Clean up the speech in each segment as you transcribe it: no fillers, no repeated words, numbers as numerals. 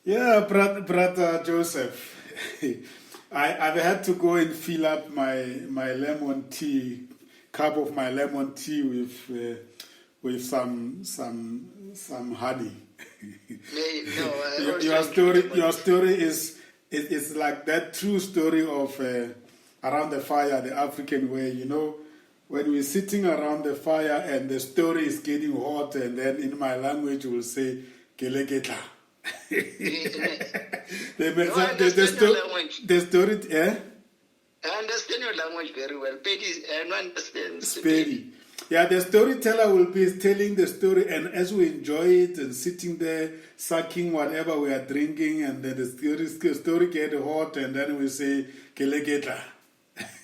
Yeah, brother Joseph. I've had to go and fill up my lemon tea, cup of my lemon tea with some honey. No, I also Your enjoy story lemon your tea. story is like that true story of around the fire, the African way. When we're sitting around the fire and the story is getting hot, and then in my language we'll say "keleketla." No, I understand your language. The story, I understand your language very well. Pedi, I don't understand Spady. Sepedi. Yeah, the storyteller will be telling the story, and as we enjoy it and sitting there, sucking whatever we are drinking, and then the story get hot, and then we say, "Keleketla."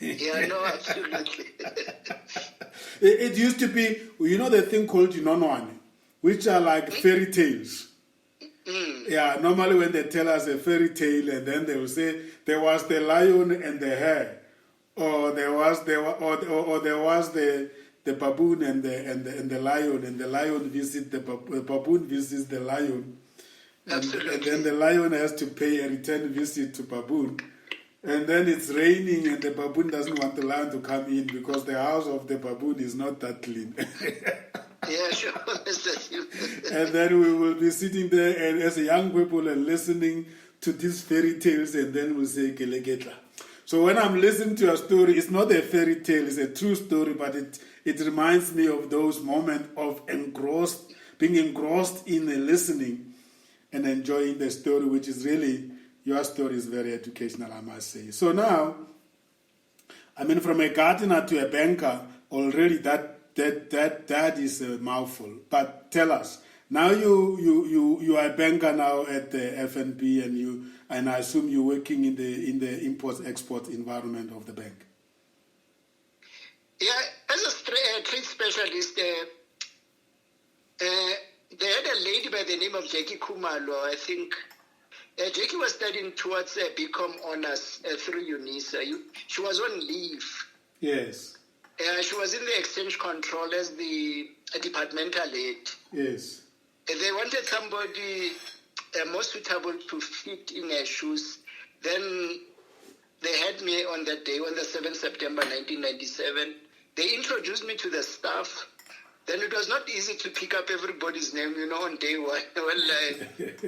Yeah, no, absolutely. It used to be, the thing called Inonwane, which are like fairy tales. Yeah, normally when they tell us a fairy tale, and then they will say there was the lion and the hare, or there was the baboon and the lion, and the lion visits the baboon visits the lion, and then the lion has to pay a return visit to baboon. And then it's raining, and the baboon doesn't want the lion to come in because the house of the baboon is not that clean. Yeah, sure. And then we will be sitting there and as a young people and listening to these fairy tales, and then we'll say "Keleketla." So when I'm listening to a story, it's not a fairy tale, it's a true story, but it reminds me of those moments of being engrossed in the listening and enjoying the story, which is really, your story is very educational, I must say. So now, from a gardener to a banker, already that is a mouthful. But tell us, now you are a banker now at the FNB, and I assume you're working in the import-export environment of the bank. Yeah, as a trade specialist, they had a lady by the name of Jackie Kumalo. I think Jackie was studying towards BCom honors through UNISA. She was on leave. Yes. She was in the exchange control as the departmental head. Yes. They wanted somebody more suitable to fit in her shoes. Then they had me on that day, on the 7th September 1997. They introduced me to the staff. Then it was not easy to pick up everybody's name, on day one. Well,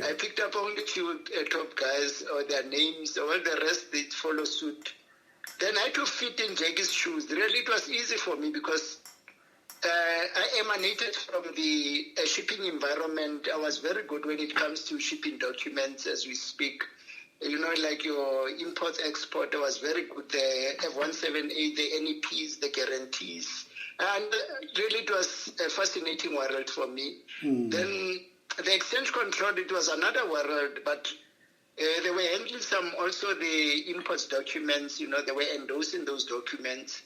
I picked up only a few top guys or their names. All the rest, they follow suit. Then I had to fit in Jackie's shoes. Really, it was easy for me because I emanated from the shipping environment. I was very good when it comes to shipping documents as we speak. Like your import-export, I was very good there. F-178, the NEPs, the guarantees. And really, it was a fascinating world for me. Then the exchange control, it was another world, but they were handling also the imports documents, they were endorsing those documents.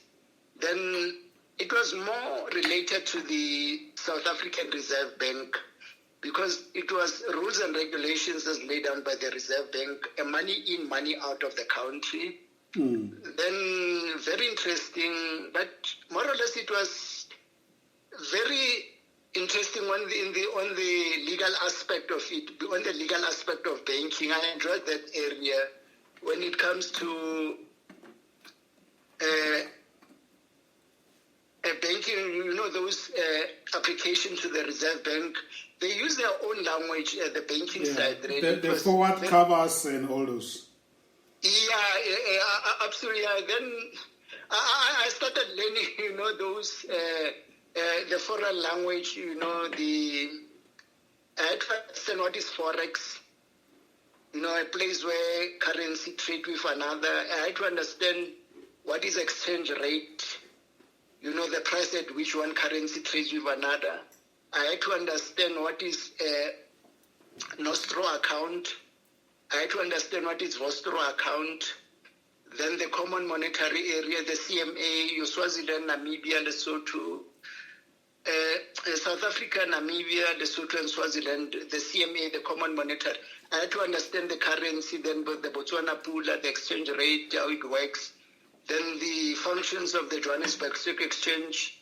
Then it was more related to the South African Reserve Bank because it was rules and regulations as laid down by the Reserve Bank, money in, money out of the country. Then very interesting, but more or less it was very interesting on the legal aspect of it, on the legal aspect of banking. I enjoyed that area when it comes to banking. Those applications to the Reserve Bank, they use their own language at the banking side. Really. The forward covers and all those. Yeah, absolutely. Then I started learning, those the foreign language. I had to understand what is forex. A place where currency trade with another. I had to understand what is exchange rate. The price at which one currency trades with another. I had to understand what is nostro account. I had to understand what is Vostro account. Then the Common Monetary Area, the CMA, Swaziland, Namibia, Lesotho, South Africa, Namibia, Lesotho, and Swaziland, the CMA, the Common Monetary. I had to understand the currency, then the Botswana Pula, the exchange rate, how it works, then the functions of the Johannesburg Stock Exchange,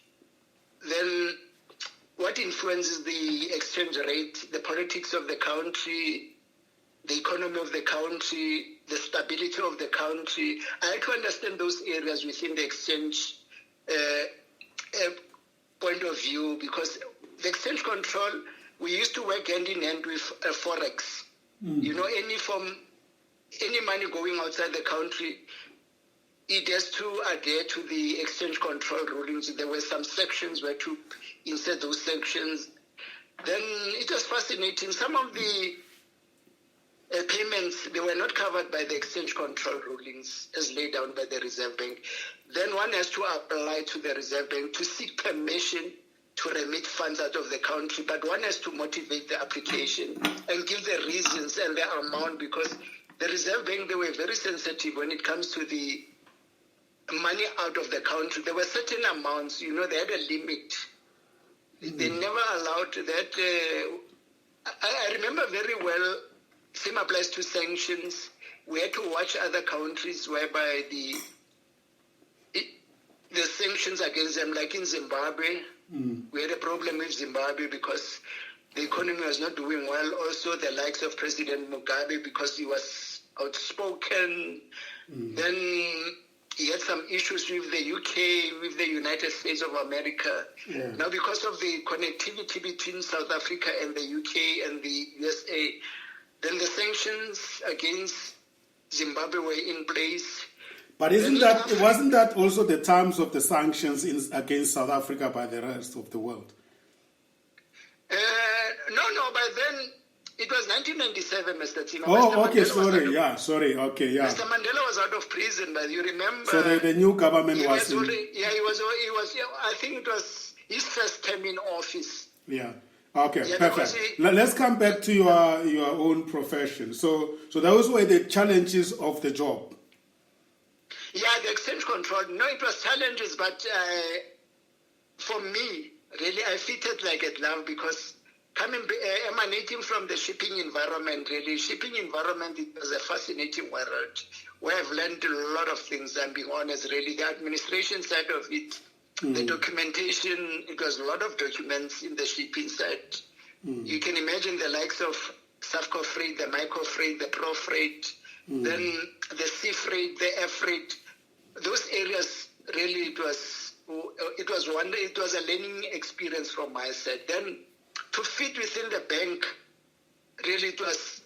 then what influences the exchange rate, the politics of the country, the economy of the country, the stability of the country. I had to understand those areas within the exchange point of view, because the exchange control, we used to work hand in hand with Forex. Any money going outside the country, it has to adhere to the exchange control rulings. There were some sections where to insert those sections. Then it was fascinating. Some of the payments, they were not covered by the exchange control rulings as laid down by the Reserve Bank. Then one has to apply to the Reserve Bank to seek permission to remit funds out of the country, but one has to motivate the application and give the reasons and the amount, because the Reserve Bank, they were very sensitive when it comes to the money out of the country. There were certain amounts, they had a limit. They never allowed that. I remember very well, same applies to sanctions. We had to watch other countries whereby the sanctions against them, like in Zimbabwe, we had a problem with Zimbabwe because the economy was not doing well. Also, the likes of President Mugabe, because he was outspoken. Then he had some issues with the UK, with the United States of America. Yeah. Now, because of the connectivity between South Africa and the UK and the USA, then the sanctions against Zimbabwe were in place. But wasn't that also the terms of the sanctions against South Africa by the rest of the world? No, by then it was 1997, Mr. Tino. Oh, okay, sorry, okay, yeah. Mr. Mandela was out of prison, but you remember. So the new government he was already, he was, I think it was his first term in office. Yeah. Okay, Yeah, perfect. Let's come back to your own profession. So those were the challenges of the job. Yeah, the exchange control. No, it was challenges, but for me, really, I fitted like a glove, because emanating from the shipping environment, really, shipping environment, it was a fascinating world where I've learned a lot of things, I'm being honest, really. The administration side of it, the documentation, it was a lot of documents in the shipping side. You can imagine the likes of Safco freight, the micro freight, the pro freight, then the sea freight, the air freight. Those areas, really, it was a learning experience from my side. Then to fit within the bank, really,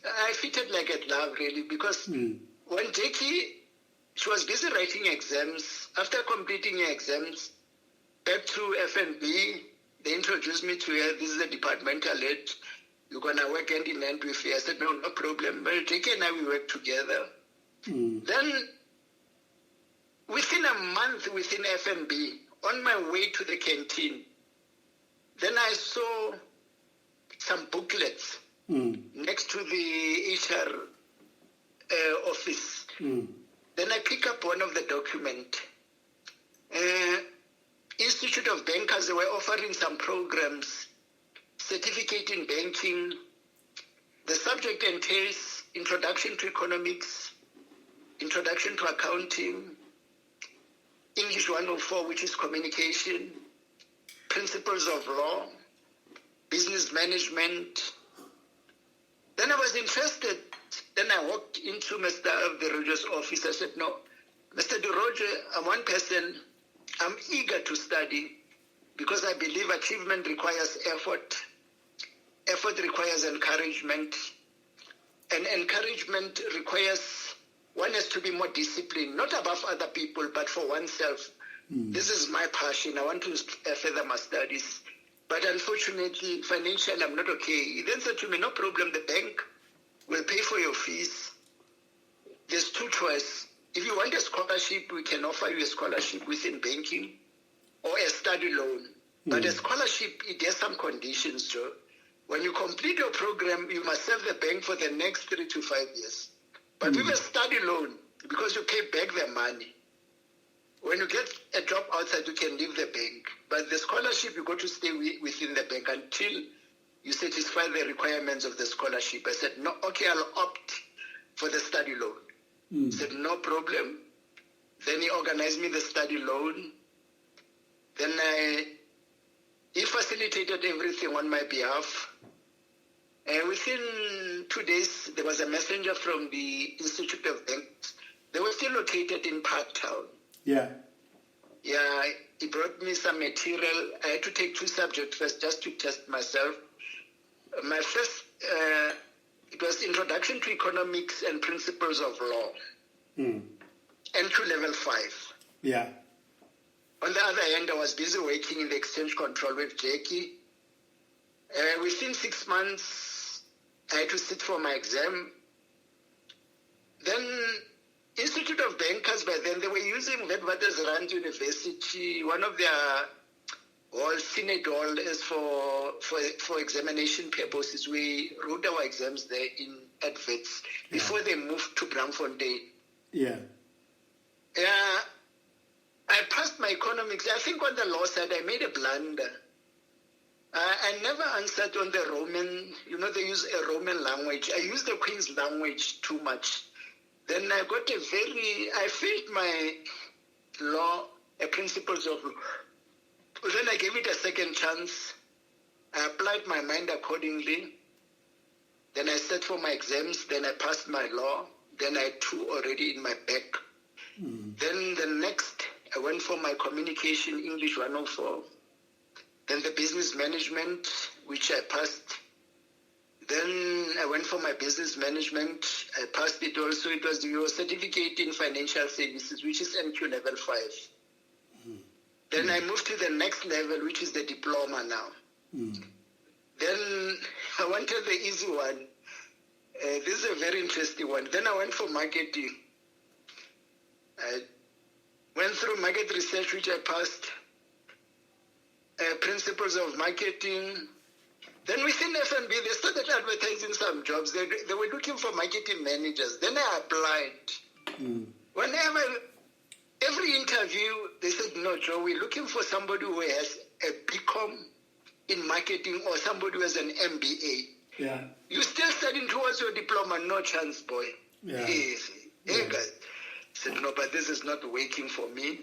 I fitted like a glove, really, because when Jackie, she was busy writing exams. After completing her exams, back to FNB, they introduced me to her. This is the departmental head. You're going to work hand in hand with her. I said, no problem. Well, Jackie and I, we work together. Then, within a month within FNB, on my way to the canteen, then I saw some booklets next to the HR office. Then I pick up one of the document. Institute of Bankers, they were offering some programs, certificate in banking. The subject entails introduction to economics, introduction to accounting, English 104, which is communication, principles of law, business management. Then I was interested. Then I walked into Mr. De Roger's office. I said, no, Mr. De Roger, I'm one person. I'm eager to study because I believe achievement requires effort. Effort requires encouragement. And encouragement requires one has to be more disciplined, not above other people, but for oneself. This is my passion. I want to further my studies. But unfortunately, financially, I'm not okay. He then said to me, no problem, the bank will pay for your fees. There's two choices. If you want a scholarship, we can offer you a scholarship within banking or a study loan. But a scholarship, it has some conditions, Joe. When you complete your program, you must serve the bank for the next 3 to 5 years. But with a study loan, because you pay back the money, when you get a job outside, you can leave the bank. But the scholarship, you got to stay within the bank until you satisfy the requirements of the scholarship. I said, no, okay, I'll opt for the study loan. He said, no problem. Then he organized me the study loan. Then he facilitated everything on my behalf. Within 2 days, there was a messenger from the Institute of Banks. They were still located in Parktown. Yeah. Yeah, he brought me some material. I had to take 2 subjects first just to test myself. My first, it was Introduction to Economics and Principles of Law. And to level 5. Yeah. On the other hand, I was busy working in the exchange control with Jackie. Within 6 months, I had to sit for my exam. Then, Institute of Bankers, by then, they were using Witwatersrand University, one of their Senate hall is for examination purposes. We wrote our exams there at Wits before they moved to Braamfontein. Yeah. Yeah. I passed my economics. I think on the law side, I made a blunder. I never answered on the Roman, they use a Roman language. I used the Queen's language too much. Then I failed my law, principles of law. Then I gave it a second chance. I applied my mind accordingly. Then I sat for my exams. Then I passed my law. Then I had 2 already in my bag. Then the next, I went for my communication English 104. Then the business management, which I passed. Then I went for my business management. I passed it also. It was your certificate in financial services, which is NQ level 5. Then I moved to the next level, which is the diploma now. Then I wanted the easy one. This is a very interesting one. Then I went for marketing. I went through market research, which I passed. Principles of marketing. Then within F&B, they started advertising some jobs. They were looking for marketing managers. Then I applied. Whenever, every interview, they said, no, Joe, we're looking for somebody who has a BCom in marketing or somebody who has an MBA. Yeah. You're still studying towards your diploma, no chance, boy. Yeah. Hey, guys. I said, no, but this is not working for me.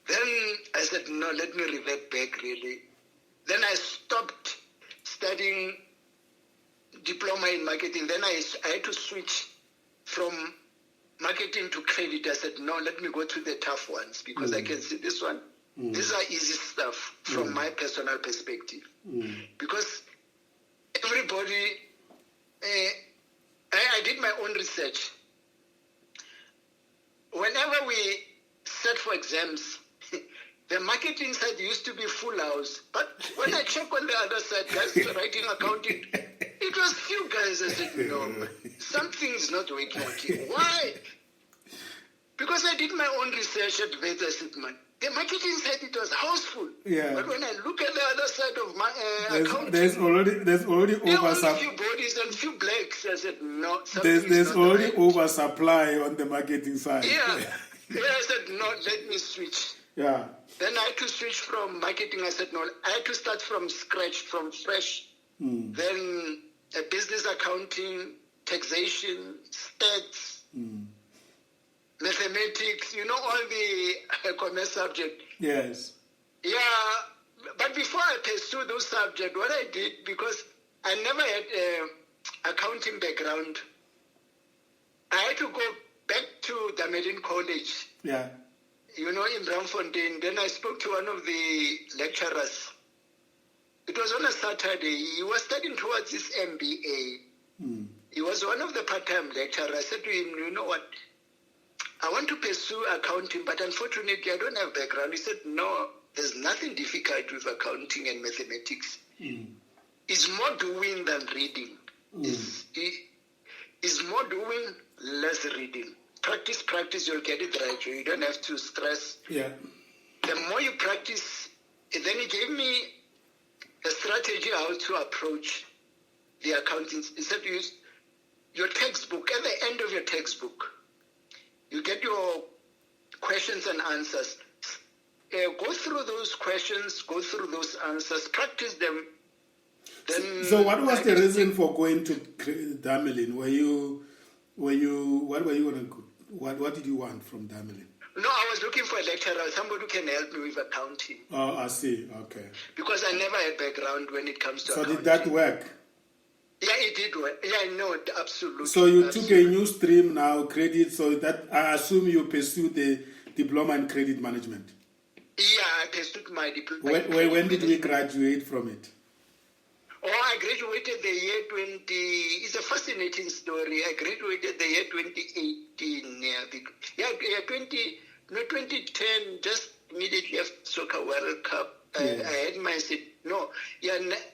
Then I said, no, let me revert back, really. Then I stopped studying diploma in marketing. Then I had to switch from marketing to credit. I said, no, let me go to the tough ones because I can see this one. These are easy stuff from my personal perspective. Because everybody, I did my own research. Whenever we sat for exams, the marketing side used to be full house. But when I check on the other side, guys writing accounting, it was few guys. I said, no, something's not working. Why? Because I did my own research at Wits. I said, man, the marketing side, it was houseful. Yeah. But when I look at the other side of my accounting, there's already oversupply. Few bodies and few blacks. I said, no, there's already oversupply on the marketing side. Yeah. I said, no, let me switch. Yeah. Then I had to switch from marketing. I said, no, I had to start from scratch, from fresh. Then business accounting, taxation, stats, mathematics, all the commerce subject. Yes. Yeah, but before I pursued those subjects, what I did, because I never had accounting background, I had to go back to Damelin College. Yeah. In Braamfontein. Then I spoke to one of the lecturers. It was on a Saturday. He was studying towards his MBA. He was one of the part-time lecturers. I said to him, you know what? I want to pursue accounting, but unfortunately I don't have background. He said, no, there's nothing difficult with accounting and mathematics. It's more doing than reading. It's more doing, less reading. Practice, you'll get it right. You don't have to stress. Yeah. The more you practice, and then he gave me a strategy how to approach the accounting. He said, use your textbook. At the end of your textbook, you get your questions and answers. Go through those questions, go through those answers, practice them. Then so what was the reason for going to Damelin? What did you want from Damelin? No, I was looking for a lecturer, somebody who can help me with accounting. Oh, I see. Okay. Because I never had background when it comes to accounting. So did that work? no, absolutely. So you took a new stream now, credit, so that I assume you pursue the diploma in credit management. Yeah, I pursued my diploma. When did we graduate from it? Oh, I graduated the year it's a fascinating story. I graduated the year 2018. 2010, just immediately after Soccer World Cup. Yes. I had my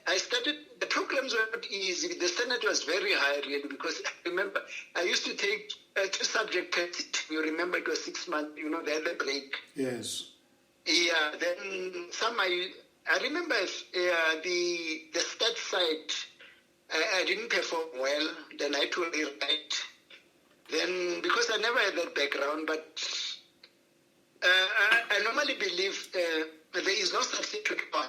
I started, the programs were not easy. The standard was very high, really, because I remember I used to take 2 subjects. You remember it was 6 months, they had the break. Yes. Yeah, then I remember the stat side, I didn't perform well. Then I had to rewrite. Then, because I never had that background, but I normally believe there is no substitute for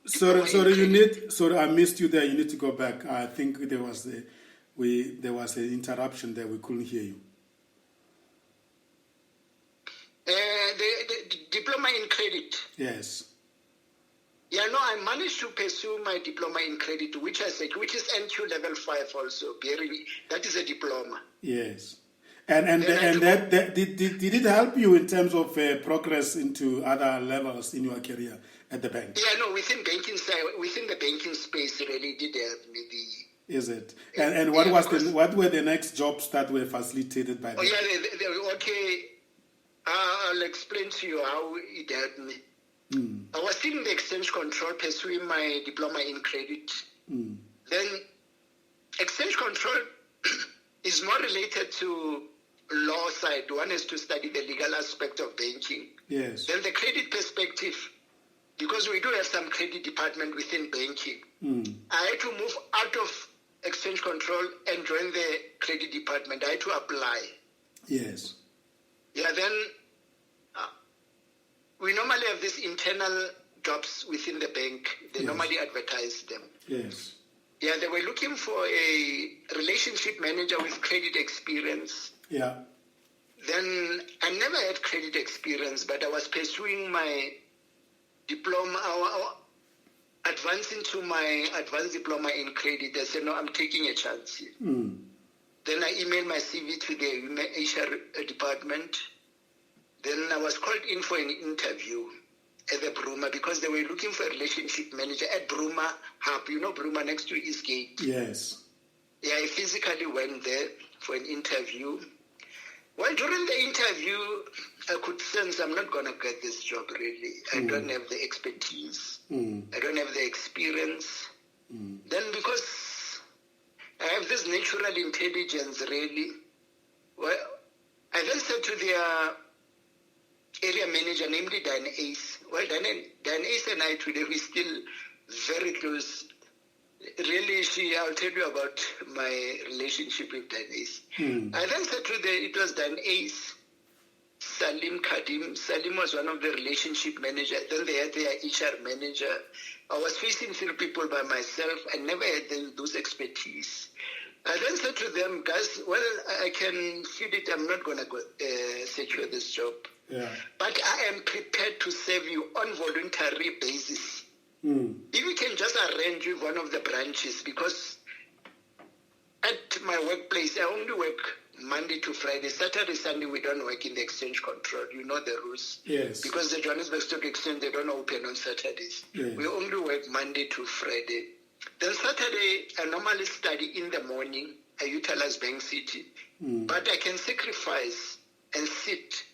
Sorry, I missed you there. You need to go back. I think there was an interruption there. We couldn't hear you. The diploma in credit. Yes. Yeah, no, I managed to pursue my diploma in credit, which is NQ level 5 also. That is a diploma. Yes. And that did it help you in terms of progress into other levels in your career at the bank? Yeah, no, within the banking space, it really did help me. Is it? And what were the next jobs that were facilitated by that? Oh yeah, okay. I'll explain to you how it helped me. I was still in the exchange control, pursuing my diploma in credit. Then exchange control is more related to law side. One is to study the legal aspect of banking. Yes. Then the credit perspective, because we do have some credit department within banking. I had to move out of exchange control and join the credit department. I had to apply. Yes. Yeah, then we normally have these internal jobs within the bank. They normally advertise them. Yes. Yeah, they were looking for a relationship manager with credit experience. Yeah. Then I never had credit experience, but I was pursuing my diploma, advancing to my advanced diploma in credit. I said, no, I'm taking a chance here. Then I emailed my CV to the HR department. Then I was called in for an interview at the Bruma because they were looking for a relationship manager at Bruma Hub. You know Bruma next to Eastgate? Yes. Yeah, I physically went there for an interview. Well, during the interview, I could sense I'm not going to get this job, really. I don't have the expertise. I don't have the experience. Then because I have this natural intelligence, really, well, I then said to their area manager, namely Dan Ace. Well, Dan Ace and I today, we're still very close. Really, I'll tell you about my relationship with Dan Ace. I then said to it was Dan Ace, Salim Kadim. Salim was one of the relationship managers. Then they had their HR manager. I was facing 3 people by myself. I never had those expertise. I then said to them, guys, well, I can feel it. I'm not going to secure this job. Yeah. But I am prepared to serve you on voluntary basis. If you can just arrange with one of the branches, because at my workplace, I only work Monday to Friday. Saturday, Sunday, we don't work in the exchange control. You know the rules. Yes. Because the Johannesburg Stock Exchange, they don't open on Saturdays. Yes. We only work Monday to Friday. Then Saturday, I normally study in the morning. I utilize Bank City. But I can sacrifice and sit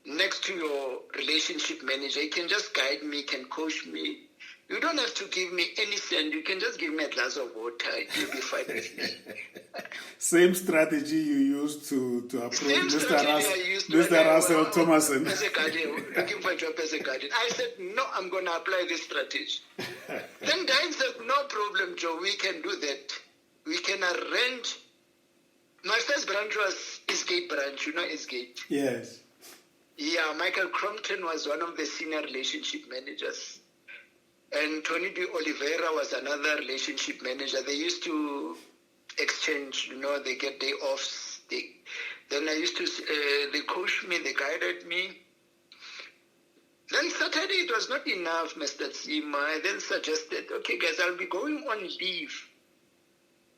next to your relationship manager. He can just guide me, can coach me. You don't have to give me any cent. You can just give me a glass of water. You'll be fine with me. Same strategy you used to approach Mr. Russel Thomason. As a guardian, looking for a job as a guardian. I said, no, I'm going to apply this strategy. Then Dan said, no problem, Joe. We can do that. We can arrange. My first branch was Eastgate branch. You know Eastgate? Yes. Yeah, Michael Crompton was one of the senior relationship managers. And Tony D. Oliveira was another relationship manager. They used to exchange, they get day offs. Then I used to, they coached me, they guided me. Then Saturday, it was not enough, Mr. Tsima. I then suggested, okay, guys, I'll be going on leave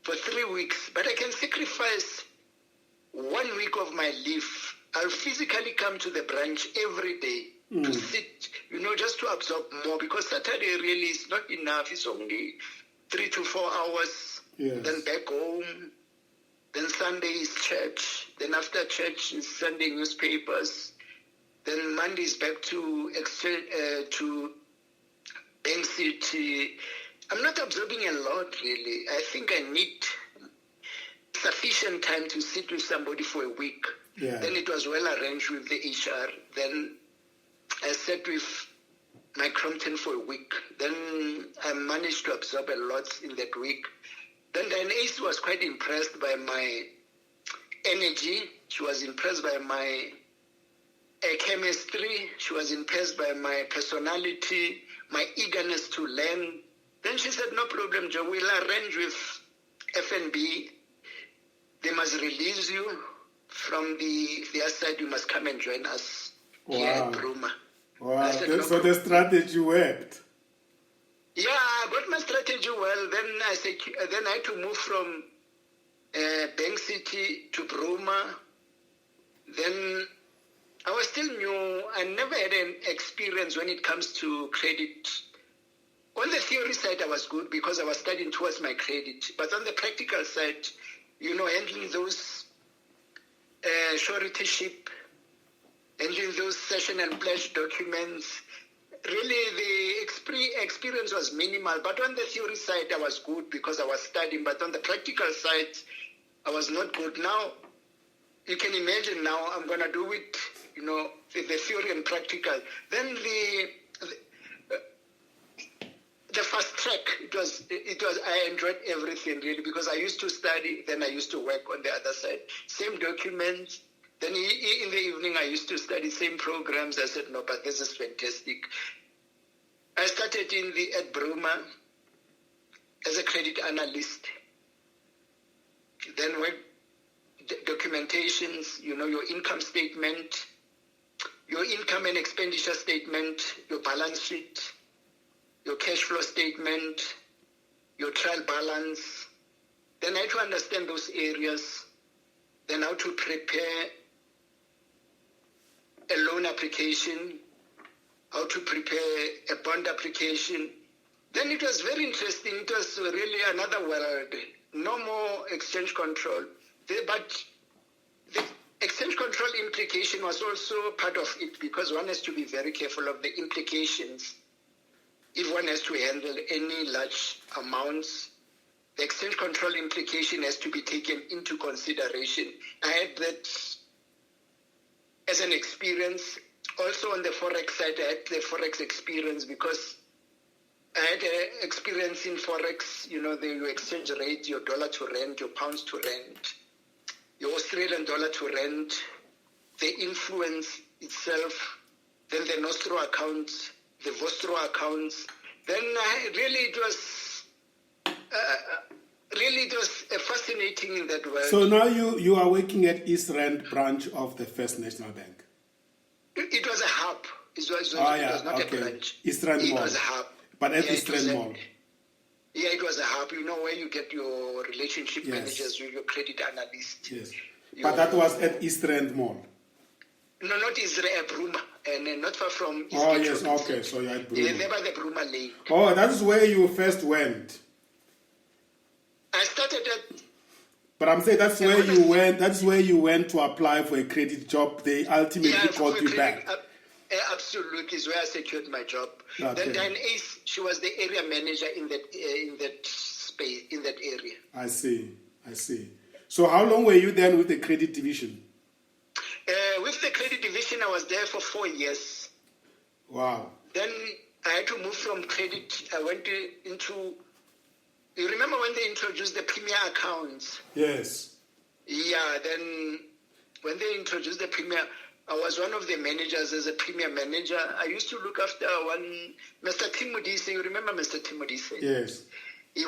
for 3 weeks, but I can sacrifice 1 week of my leave. I'll physically come to the branch every day to sit, just to absorb more, because Saturday really is not enough. It's only 3 to 4 hours. Yes. Then back home. Then Sunday is church. Then after church is Sunday newspapers. Then Monday is back to Bank City. I'm not absorbing a lot, really. I think I need sufficient time to sit with somebody for a week. Yeah. Then it was well arranged with the HR. Then I sat with my Crompton for a week. Then I managed to absorb a lot in that week. Then the Ace was quite impressed by my energy. She was impressed by my chemistry. She was impressed by my personality, my eagerness to learn. Then she said, no problem, Joe, we'll arrange with FNB. They must release you from their side. You must come and join us here at Bruma. Wow, said, so the strategy worked. Yeah, I got my strategy well. Then I had to move from Bank City to Bruma. Then I was still new. I never had an experience when it comes to credit. On the theory side, I was good because I was studying towards my credit. But on the practical side, handling those suretyship, handling those session and pledge documents, really the experience was minimal. But on the theory side, I was good because I was studying. But on the practical side, I was not good. Now, you can imagine now I'm going to do it, the theory and practical. Then the fast track, it was. I enjoyed everything really because I used to study, then I used to work on the other side. Same documents. Then in the evening I used to study same programs. I said, no, but this is fantastic. I started at Bruma as a credit analyst. Then work documentations, your income statement, your income and expenditure statement, your balance sheet, your cash flow statement, your trial balance. Then I had to understand those areas. Then how to prepare a loan application, how to prepare a bond application. Then it was very interesting. It was really another world. No more exchange control. But the exchange control implication was also part of it because one has to be very careful of the implications. If one has to handle any large amounts, the exchange control implication has to be taken into consideration. I had that as an experience. Also on the Forex side, I had the Forex experience because I had experience in Forex, your exchange rate, your dollar to rand, your pounds to rand, your Australian dollar to rand, the influence itself, then the Nostro accounts, the Vostro accounts. Then it was fascinating in that world. So now you are working at East Rand branch of the First National Bank. It was a hub. It was not a branch. East Rand Mall. It was a hub. But at East Rand Mall. Yeah, it was a hub. Where you get your relationship managers, your credit analyst. Yes. But that was at East Rand Mall. No, not Israel, Bruma, and not far from East Oh, yes, okay, so you're at Bruma. Yeah, there by the Bruma Lake. Oh, that is where you first went. I started at... But I'm saying that's where you went. That's where you went to apply for a credit job. They ultimately called you back. Absolutely, is where I secured my job. Okay. Then Diane Ace, she was the area manager in that space, in that area. I see. So how long were you then with the credit division? With the credit division, I was there for 4 years. Wow. Then I had to move from credit. I went into... You remember when they introduced the premier accounts? Yes. Yeah, then when they introduced the premier, I was one of the managers as a premier manager. I used to look after Mr. Timodise. You remember Mr. Timodise? Yes. He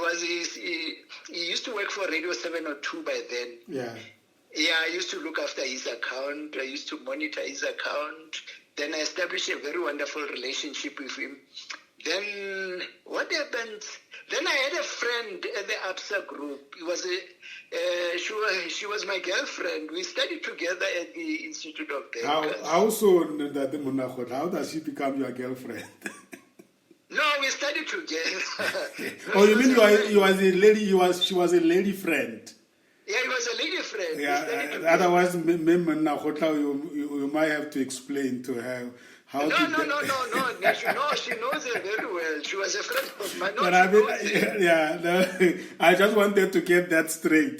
used to work for Radio 702 by then. Yeah. Yeah, I used to look after his account. I used to monitor his account. Then I established a very wonderful relationship with him. Then what happened? Then I had a friend at the APSA group. It was she was my girlfriend. We studied together at the Institute of Bankers. How soon that the Monnakgotla? How does she become your girlfriend? No, we studied together. Oh, you mean you was a lady? She was a lady friend. Yeah, he was a lady friend. Yeah. Otherwise, Monnakgotla, you might have to explain to her. No, she knows her very well. She was a friend of mine. I just wanted to get that straight.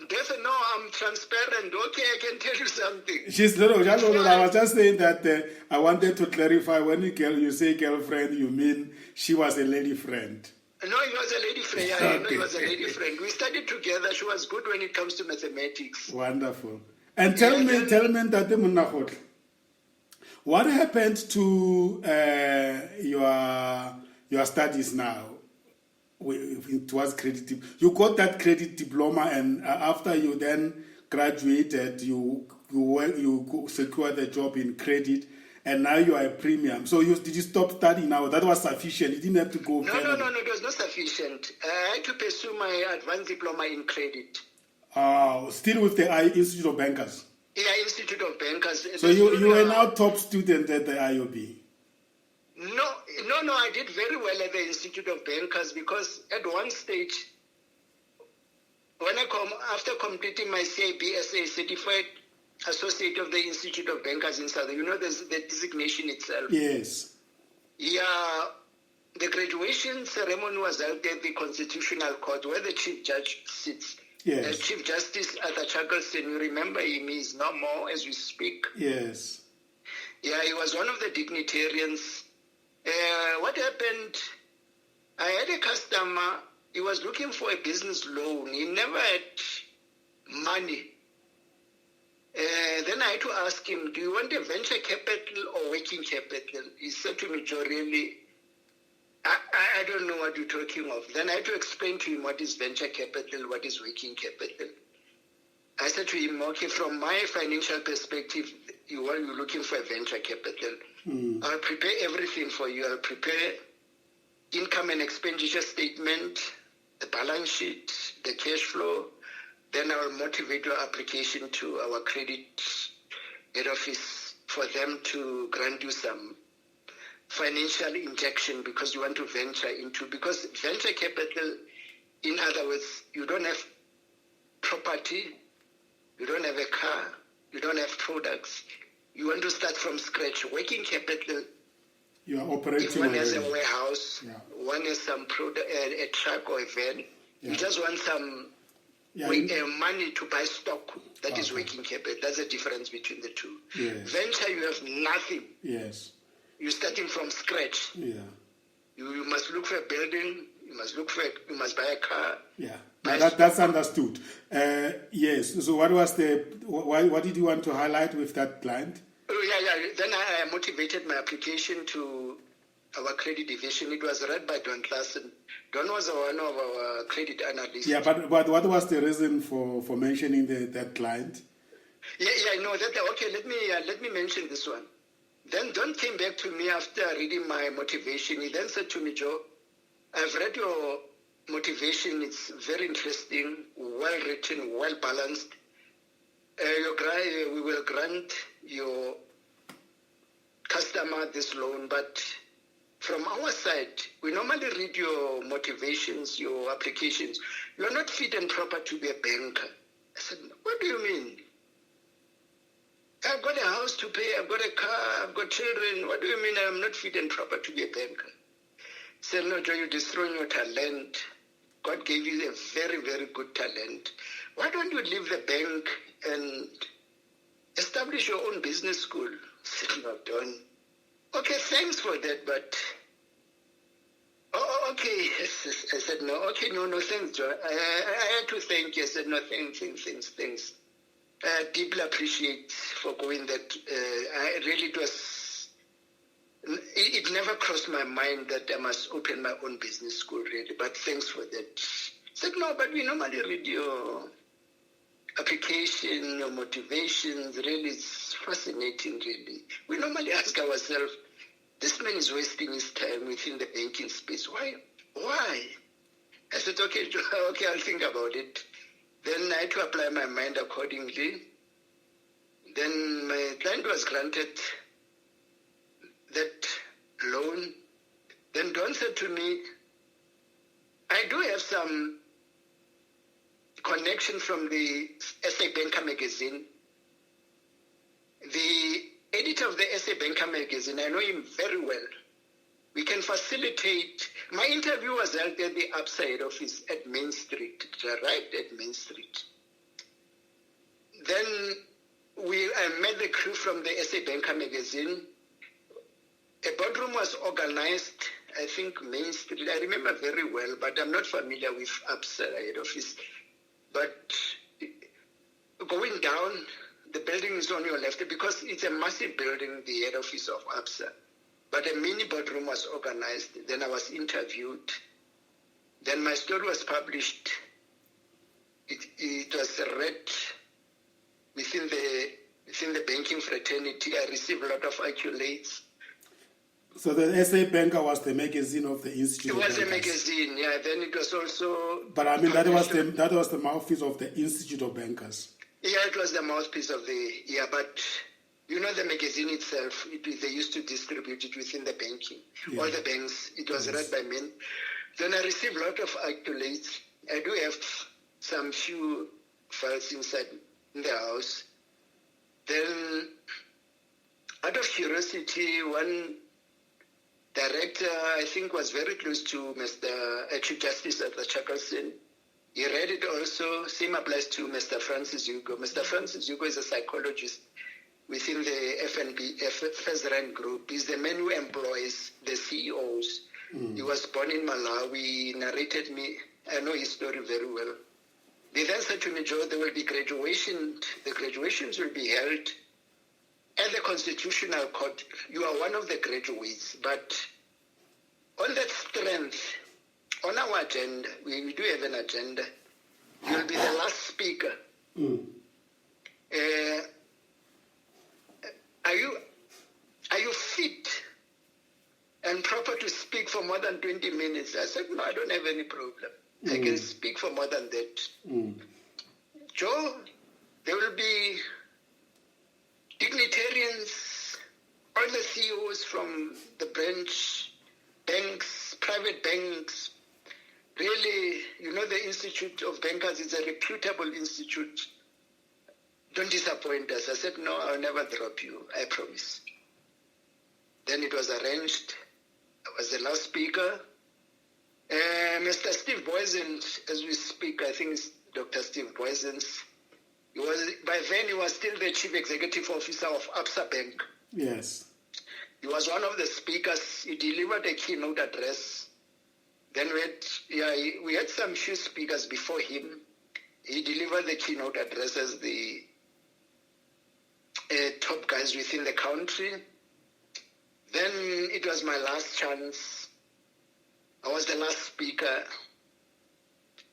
Definitely, no, I'm transparent. Okay, I can tell you something. I was just saying that I wanted to clarify, when you say girlfriend, you mean she was a lady friend. No, he was a lady friend. Yeah, okay. No, he was a lady friend. We studied together. She was good when it comes to mathematics. Wonderful. And tell me, Tate Monnakgotla, what happened to your studies now? It was credit. You got that credit diploma, and after you then graduated, you secured a job in credit, and now you are a premium. So did you stop studying now? That was sufficient. You didn't have to go. No, it was not sufficient. I had to pursue my advanced diploma in credit. Still with the Institute of Bankers. Yeah, Institute of Bankers. So you are now top student at the IOB. No, I did very well at the Institute of Bankers, because at one stage, when after completing my CIBSA, Certified Associate of the Institute of Bankers in South, there's the designation itself. Yes. Yeah, the graduation ceremony was held at the Constitutional Court, where the Chief Judge sits. Yes. Chief Justice Arthur Chuckleson, you remember him, he's no more as we speak. Yes. Yeah, he was one of the dignitarians. What happened, I had a customer, he was looking for a business loan. He never had money. Then I had to ask him, do you want a venture capital or working capital? He said to me, Joe, really, I don't know what you're talking of. Then I had to explain to him what is venture capital, what is working capital. I said to him, okay, from my financial perspective, you're looking for a venture capital. I'll prepare everything for you. I'll prepare income and expenditure statement, the balance sheet, the cash flow. Then I will motivate your application to our credit head office for them to grant you some financial injection, because you want to venture into, because venture capital, in other words, you don't have property, you don't have a car, you don't have products, you want to start from scratch. Working capital, you are operating. If one has a warehouse, one has some product, a truck or a van, you just want some money to buy stock. That is working capital. That's the difference between the two. Yes. Venture, you have nothing. Yes. You're starting from scratch. Yeah. You must look for a building. You must buy a car. Yeah. That's understood. Yes. So what did you want to highlight with that client? Then I motivated my application to our credit division. It was read by Don Classen. Don was one of our credit analysts. Yeah, but what was the reason for mentioning that client? Okay, let me mention this one. Then Don came back to me after reading my motivation. He then said to me, Joe, I've read your motivation. It's very interesting, well written, well balanced. We will grant your customer this loan, but from our side, we normally read your motivations, your applications. You are not fit and proper to be a banker. I said, what do you mean? I've got a house to pay, I've got a car, I've got children. What do you mean I'm not fit and proper to be a banker? I said, no, Joe, you're destroying your talent. God gave you a very, very good talent. Why don't you leave the bank and establish your own business school? I said, no, Don. Okay, thanks for that, but... okay. I said, no, okay, no, thanks, Joe. I had to thank you. I said, no, thanks. I deeply appreciate for going that. It never crossed my mind that I must open my own business school, really, but thanks for that. I said, no, but we normally read your application, your motivations, really, it's fascinating, really. We normally ask ourselves, this man is wasting his time within the banking space. Why? I said, okay, I'll think about it. Then I had to apply my mind accordingly. Then my client was granted that loan. Then Don said to me, I do have some connection from the SA Banker magazine. The editor of the SA Banker magazine, I know him very well. We can facilitate. My interview was held at the upside office at Main Street, right at Main Street. Then I met the crew from the SA Banker magazine. A boardroom was organized, I think Main Street. I remember very well, but I'm not familiar with upside office. But going down, the building is on your left because it's a massive building, the head office of ABSA. But a mini boardroom was organized. Then I was interviewed. Then my story was published. It was read within the banking fraternity. I received a lot of accolades. So the SA Banker was the magazine of the Institute of Bankers. It was a magazine, yeah. Then it was also... But I mean, that was the mouthpiece of the Institute of Bankers. Yeah, it was the mouthpiece of the... Yeah, but... You know, the magazine itself, they used to distribute it within the banking. Yeah. All the banks, it was read by men. Then I received a lot of accolades. I do have some few files inside in the house. Then, out of curiosity, one director, I think, was very close to Chief Justice Arthur Chackalson. He read it also. Same applies to Mr. Francis Hugo. Mr. Francis Hugo is a psychologist within the FSRAN group. He's the man who employs the CEOs. He was born in Malawi, narrated me. I know his story very well. They then said to me, Joe, there will be graduation. The graduations will be held at the Constitutional Court. You are one of the graduates. But on that strength, on our agenda, we do have an agenda. You will be the last speaker. Are you fit and proper to speak for more than 20 minutes? I said, no, I don't have any problem. I can speak for more than that. Joe, there will be dignitarians, all the CEOs from the branch, banks, private banks. Really, you know, the Institute of Bankers is a reputable institute. Don't disappoint us. I said, no, I'll never drop you. I promise. Then it was arranged. I was the last speaker. Mr. Steve Boysens, as we speak, I think it's Dr. Steve Boysens. By then, he was still the Chief Executive Officer of ABSA Bank. Yes. He was one of the speakers. He delivered a keynote address. Then we had some few speakers before him. He delivered the keynote address as the top guys within the country. Then it was my last chance. I was the last speaker.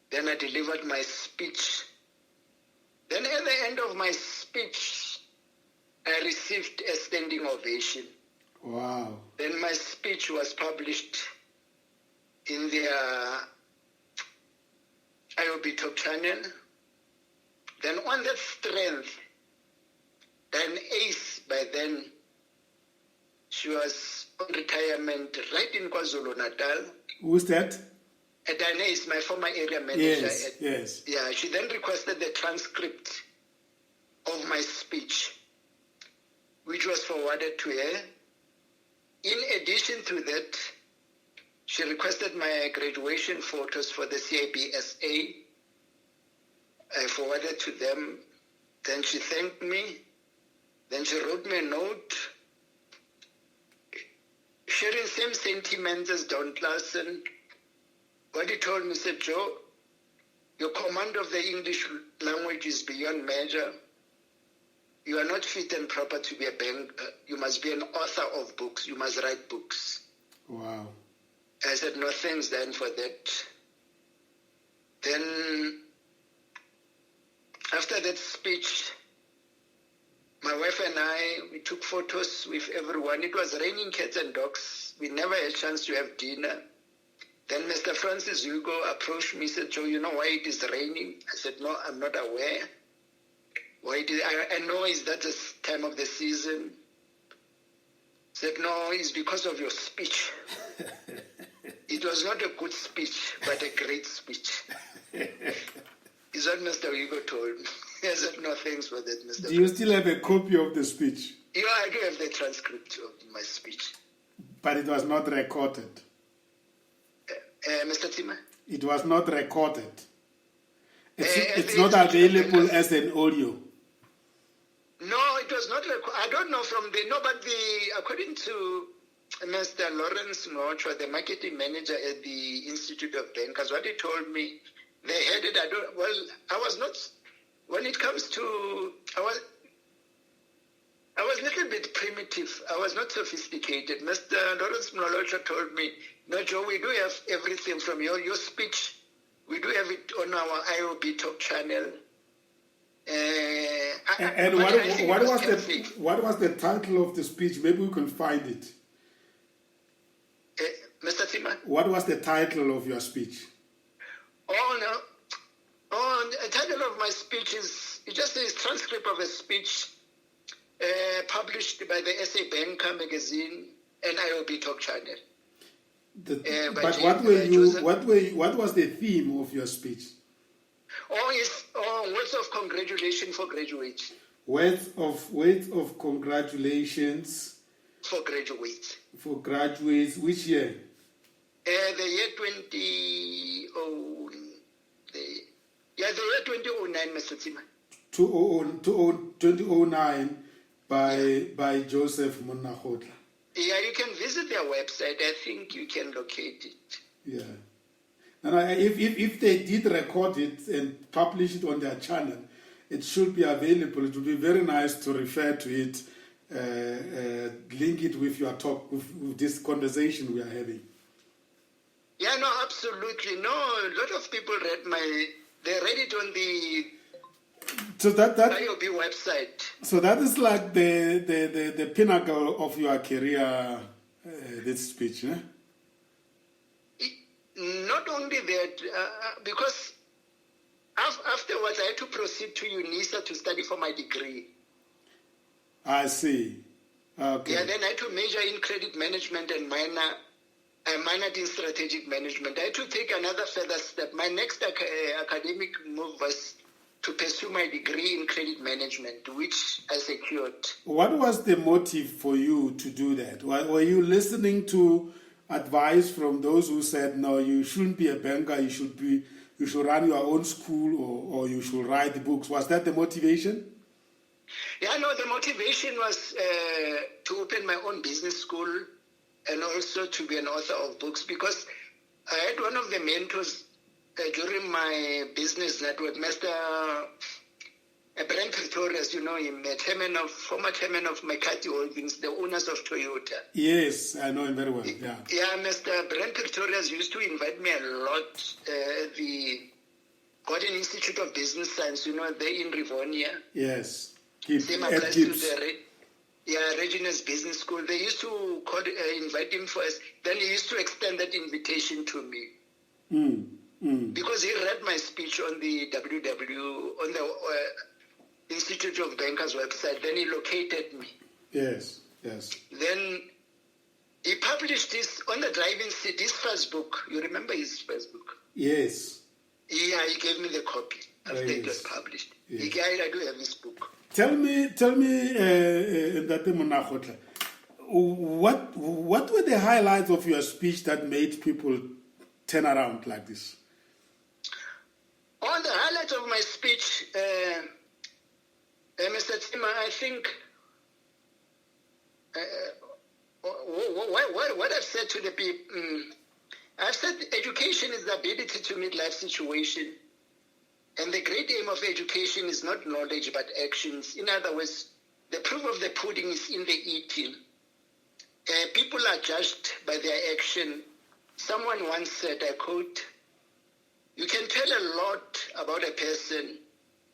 Then I delivered my speech. Then at the end of my speech, I received a standing ovation. Wow. Then my speech was published in their IOB Top Channel. Then on that strength, an ace by then, she was on retirement right in KwaZulu-Natal. Who's that? Diane is my former area manager. Yes. Yeah, she then requested the transcript of my speech, which was forwarded to her. In addition to that, she requested my graduation photos for the CIBSA. I forwarded to them. Then she thanked me. Then she wrote me a note, sharing same sentiments as Don Clausen. What he told me, said, Joe, your command of the English language is beyond measure. You are not fit and proper to be a banker. You must be an author of books. You must write books. Wow. I said, no thanks then for that. Then after that speech, my wife and I, we took photos with everyone. It was raining cats and dogs. We never had a chance to have dinner. Then Mr. Francis Hugo approached me, said, Joe, you know why it is raining? I said, no, I'm not aware. Why it is, I know it's that the time of the season. Said, no, it's because of your speech. It was not a good speech, but a great speech. Is what Mr. Hugo told me. I said, no, thanks for that, Mr. Do you still have a copy of the speech? Yeah, I do have the transcript of my speech. But it was not recorded. Mr. Tima? It was not recorded. It's not available as an audio. No, it was not recorded. I don't know but according to Mr. Lawrence Nochwa, the marketing manager at the Institute of Bankers, what he told me, they had it. I was not, when it comes to, I was a little bit primitive. I was not sophisticated. Mr. Lawrence Nochwa told me, no, Joe, we do have everything from your speech. We do have it on our IOB Talk channel. And what was the title of the speech? Maybe we can find it. Mr. Tima? What was the title of your speech? Oh, no. Oh, the title of my speech it just says transcript of a speech published by the SA Banker magazine and IOB Talk channel. But what was the theme of your speech? Words of congratulations for graduates. Words of congratulations for graduates. For graduates, which year? The year 2009, Mr. Tima. 2009 by Joseph Monnakgotla. Yeah, you can visit their website. I think you can locate it. Yeah. And if they did record it and publish it on their channel, it should be available. It would be very nice to refer to it, link it with your talk, with this conversation we are having. Yeah, no, absolutely. No, a lot of people they read it on the IOB website. So that is like the pinnacle of your career, this speech, eh? Not only that, because afterwards I had to proceed to UNISA to study for my degree. I see. Okay. Yeah, then I had to major in credit management and minored in strategic management. I had to take another further step. My next academic move was to pursue my degree in credit management, which I secured. What was the motive for you to do that? Were you listening to advice from those who said, no, you shouldn't be a banker, you should run your own school or you should write books? Was that the motivation? Yeah, no, the motivation was to open my own business school and also to be an author of books, because I had one of the mentors during my business network, Mr. Brent Pretorius, you know him, former chairman of McCarthy Holdings, the owners of Toyota. Yes, I know him very well, yeah. Yeah, Mr. Brent Pretorius used to invite me a lot at the Gordon Institute of Business Science, you know, there in Rivonia. Yes. Same applies to the Reginald's Business School. They used to invite him first. Then he used to extend that invitation to me. Because he read my speech on the on the Institute of Bankers website. Then he located me. Yes. Then he published this on the driving seat, his first book. You remember his first book? Yes. Yeah, he gave me the copy after it was published. Yes. I do have his book. Tell me, Mr. Monnakgotla, what were the highlights of your speech that made people turn around like this? On the highlights of my speech, Mr. Tima, I think what I've said to the people, I've said education is the ability to meet life situation. And the great aim of education is not knowledge, but actions. In other words, the proof of the pudding is in the eating. People are judged by their action. Someone once said, I quote, you can tell a lot about a person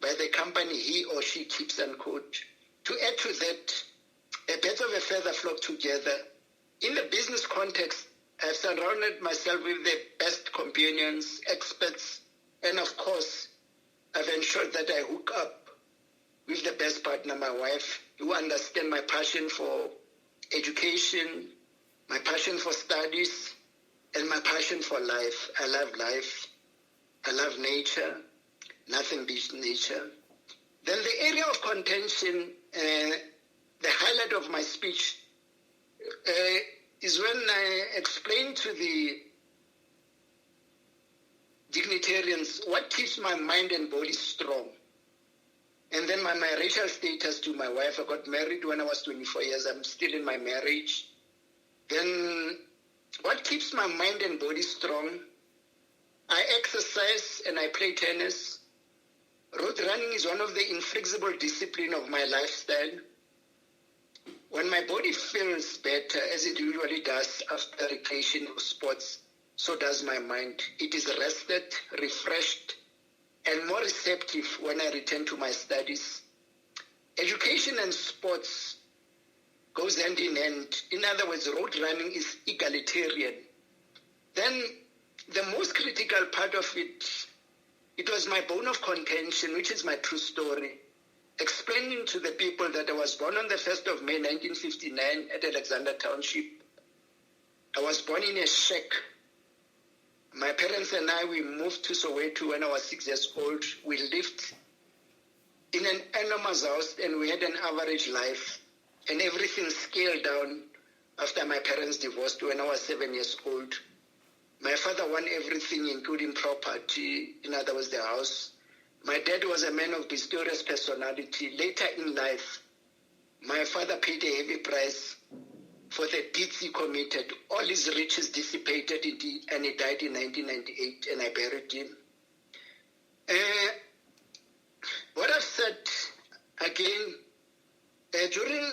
by the company he or she keeps, unquote. To add to that, a birds of a feather flock together. In the business context, I've surrounded myself with the best companions, experts, and of course, I've ensured that I hook up with the best partner, my wife, who understands my passion for education, my passion for studies, and my passion for life. I love life. I love nature. Nothing beats nature. Then the area of contention, the highlight of my speech, is when I explained to the dignitarians what keeps my mind and body strong. And then my marital status to my wife. I got married when I was 24 years. I'm still in my marriage. Then what keeps my mind and body strong? I exercise and I play tennis. Road running is one of the inflexible disciplines of my lifestyle. When my body feels better, as it usually does after recreation or sports, so does my mind. It is rested, refreshed, and more receptive when I return to my studies. Education and sports goes hand in hand. In other words, road running is egalitarian. Then the most critical part of it was my bone of contention, which is my true story, explaining to the people that I was born on the 1st of May 1959 at Alexander Township. I was born in a shack. My parents and I, we moved to Soweto when I was 6 years old. We lived in an enormous house and we had an average life, and everything scaled down after my parents divorced when I was 7 years old. My father won everything, including property, in other words, the house. My dad was a man of mysterious personality. Later in life, my father paid a heavy price for the deeds he committed. All his riches dissipated and he died in 1998, and I buried him. What I've said, again, during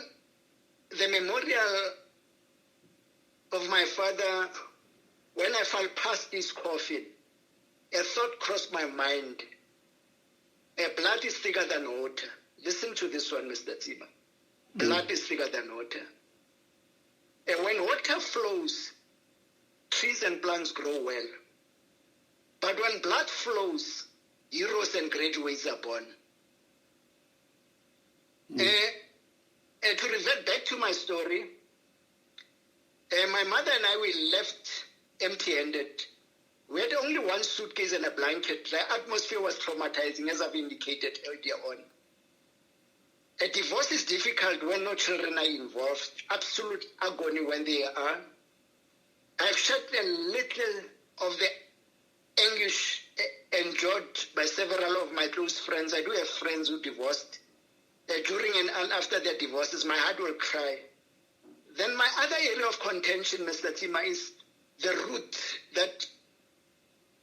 the memorial of my father, when I fell past his coffin, a thought crossed my mind. Blood is thicker than water. Listen to this one, Mr. Tima. Blood is thicker than water. And when water flows, trees and plants grow well. But when blood flows, heroes and graduates are born. To revert back to my story, my mother and I, we left empty-handed. We had only one suitcase and a blanket. The atmosphere was traumatizing, as I've indicated earlier on. A divorce is difficult when no children are involved. Absolute agony when they are. I've shared a little of the anguish endured by several of my close friends. I do have friends who divorced. During and after their divorces, my heart will cry. Then my other area of contention, Mr. Tima, is the root that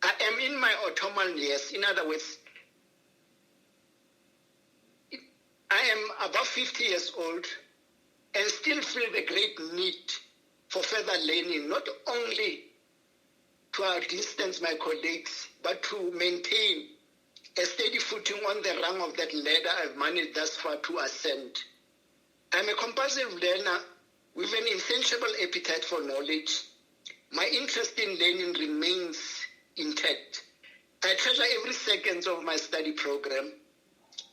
I am in my autonomal years. In other words, I am above 50 years old and still feel the great need for further learning, not only to outdistance my colleagues, but to maintain a steady footing on the rung of that ladder I've managed thus far to ascend. I'm a compulsive learner with an insatiable appetite for knowledge. My interest in learning remains intact. I treasure every second of my study program.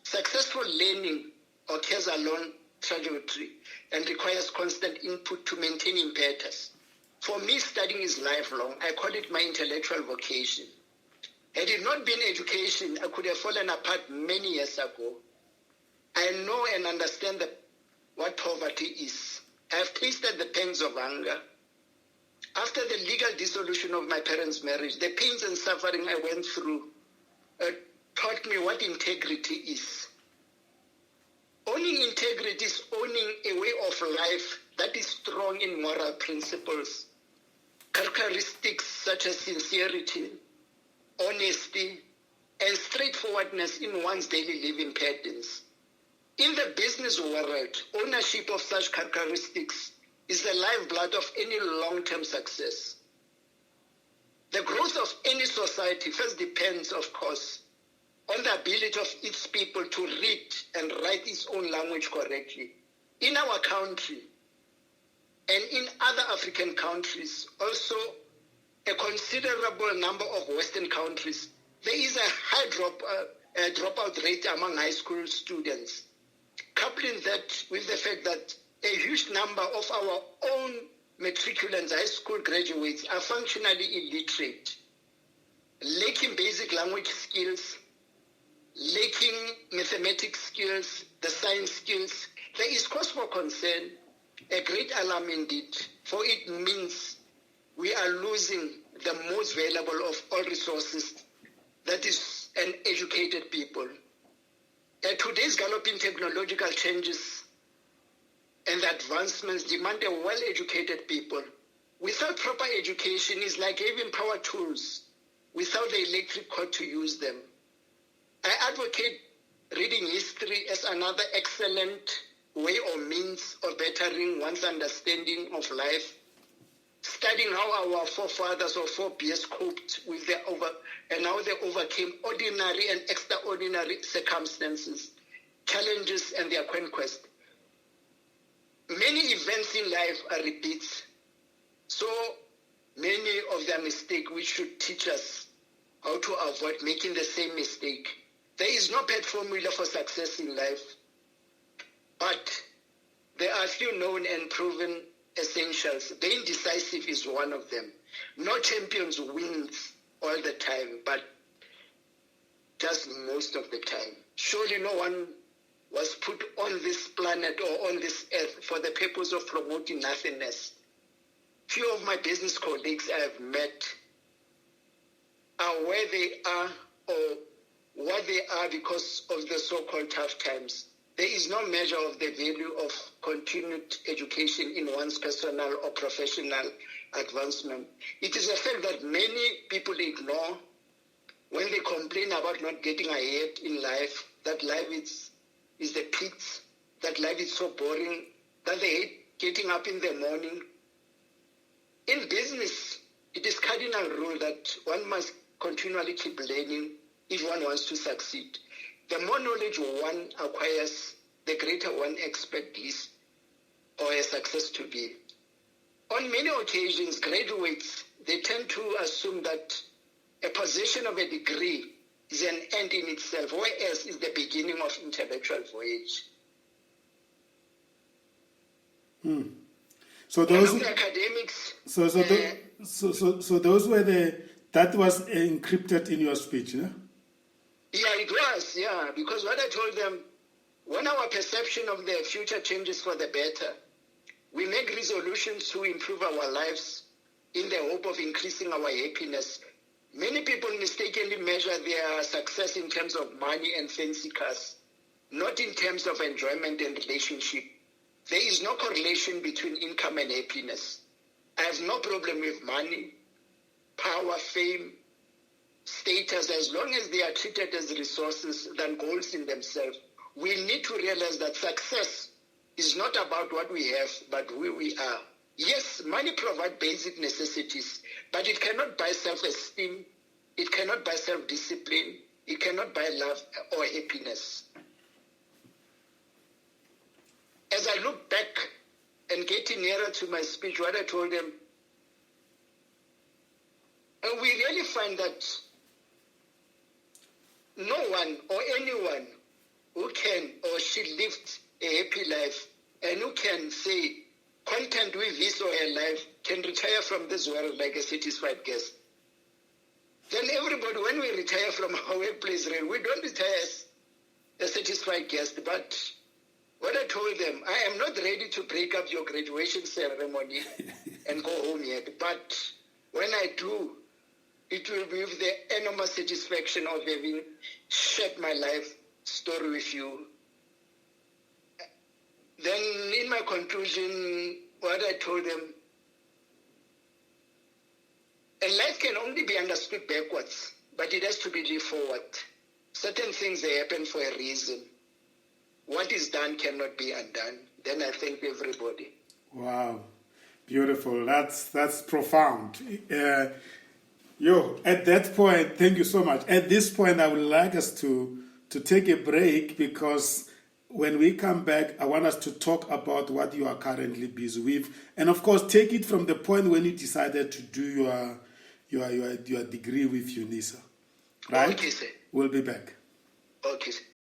Successful learning occurs along trajectory and requires constant input to maintain impetus. For me, studying is lifelong. I call it my intellectual vocation. Had it not been education, I could have fallen apart many years ago. I know and understand what poverty is. I have tasted the pangs of hunger. After the legal dissolution of my parents' marriage, the pains and suffering I went through taught me what integrity is. Owning integrity is owning a way of life that is strong in moral principles, characteristics such as sincerity, honesty, and straightforwardness in one's daily living patterns. In the business world, ownership of such characteristics is the lifeblood of any long-term success. The growth of any society first depends, of course, on the ability of its people to read and write its own language correctly. In our country and in other African countries, also a considerable number of Western countries, there is a high dropout rate among high school students. Coupling that with the fact that a huge number of our own matriculants, high school graduates, are functionally illiterate, lacking basic language skills, lacking mathematics skills, the science skills, there is cause for concern, a great alarm indeed, for it means we are losing the most valuable of all resources, that is an educated people. Today's galloping technological changes and the advancements demand a well-educated people. Without proper education, it's like having power tools without the electric cord to use them. I advocate reading history as another excellent way or means of bettering one's understanding of life, studying how our forefathers or forebears coped with their and how they overcame ordinary and extraordinary circumstances, challenges, and their conquest. Many events in life are repeats, so many of their mistakes which should teach us how to avoid making the same mistake. There is no pet formula for success in life, but there are few known and proven essentials. Being decisive is one of them. No champions wins all the time, but just most of the time. Surely no one was put on this planet or on this earth for the purpose of promoting nothingness. Few of my business colleagues I have met are where they are or what they are because of the so-called tough times. There is no measure of the value of continued education in one's personal or professional advancement. It is a fact that many people ignore when they complain about not getting ahead in life, that life is the pit, that life is so boring, that they hate getting up in the morning. In business, it is cardinal rule that one must continually keep learning if one wants to succeed. The more knowledge one acquires, the greater one expects his or her success to be. On many occasions, graduates, they tend to assume that a possession of a degree is an end in itself, whereas it's the beginning of intellectual voyage. So those academics. So those were that was encrypted in your speech, yeah? Yeah, it was, yeah, because what I told them, when our perception of the future changes for the better, we make resolutions to improve our lives in the hope of increasing our happiness. Many people mistakenly measure their success in terms of money and fancy cars, not in terms of enjoyment and relationship. There is no correlation between income and happiness. I have no problem with money, power, fame, status, as long as they are treated as resources than goals in themselves. We need to realize that success is not about what we have, but who we are. Yes, money provides basic necessities, but it cannot buy self-esteem, it cannot buy self-discipline, it cannot buy love or happiness. As I look back and getting nearer to my speech, what I told them, and we really find that no one or anyone who can or should live a happy life and who can say, content with his or her life, can retire from this world like a satisfied guest. Then everybody, when we retire from our workplace, we don't retire as a satisfied guest. But what I told them, I am not ready to break up your graduation ceremony and go home yet. But when I do, it will be with the enormous satisfaction of having shared my life story with you. Then in my conclusion, what I told them, a life can only be understood backwards, but it has to be lived forward. Certain things, they happen for a reason. What is done cannot be undone. Then I thank everybody. Wow, beautiful. That's profound. At that point, thank you so much. At this point, I would like us to take a break, because when we come back, I want us to talk about what you are currently busy with. And of course, take it from the point when you decided to do your degree with UNISA. Right? Okay, sir. We'll be back. Okay, sir.